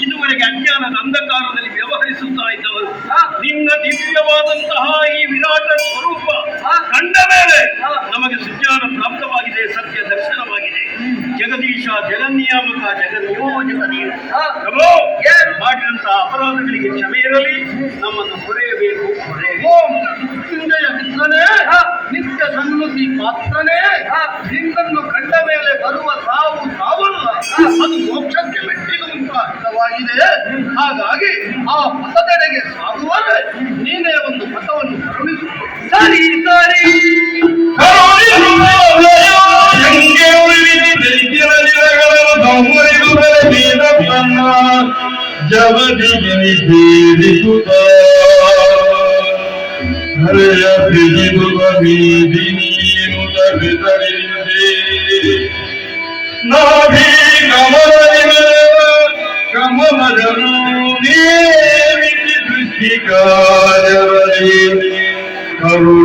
ಇದುವರೆಗೆ ಅಜ್ಞಾನದ ಅಂಧಕಾರದಲ್ಲಿ ವ್ಯವಹರಿಸುತ್ತಾ ಇದ್ದವರು ನಿನ್ನ ದಿವ್ಯವಾದಂತಹ ಈ ವಿರಾಟ ಸ್ವರೂಪ ಕಂಡ ಮೇಲೆ ನಮಗೆ ಸುಜ್ಞಾನ ಪ್ರಾಪ್ತವಾಗಿದೆ, ಸತ್ಯ ದರ್ಶನವಾಗಿದೆ. ಜಗದೀಶ, ಜಗನ್ನಿಯಾಮಕ, ಜಗನ್ಯೋಜಕ ನೀನು ಮಾಡಿದಂತಹ ಅಪರಾಧಗಳಿಗೆ ಕ್ಷಮೆ ಇರಲಿ, ನಮ್ಮನ್ನು ಹೊರೆಯಬೇಕು. ಮೃತ್ಯುಂಜಯ ಮಿತ್ರನೇ, ನಿತ್ಯ ಸನ್ಮತಿ ಪಾತ್ರನೇ, ನಿನ್ನನ್ನು ಕಂಡ ಮೇಲೆ ಬರುವ ಸಾವು ಸಾವಲ್ಲ, ಅದು ಮೋಕ್ಷಕ್ಕೆ ಮೆಟ್ಟಿಲು ಮುಂತಾಗಿದೆ. ಹಾಗಾಗಿ ಆ ಪಥದೆಡೆಗೆ ಸಾಗುವಾಗ ನೀನೇ ಒಂದು ಪಥವನ್ನು ಕರುಣಿಸು. ಸರಿ ಸರಿ ಕರುಣ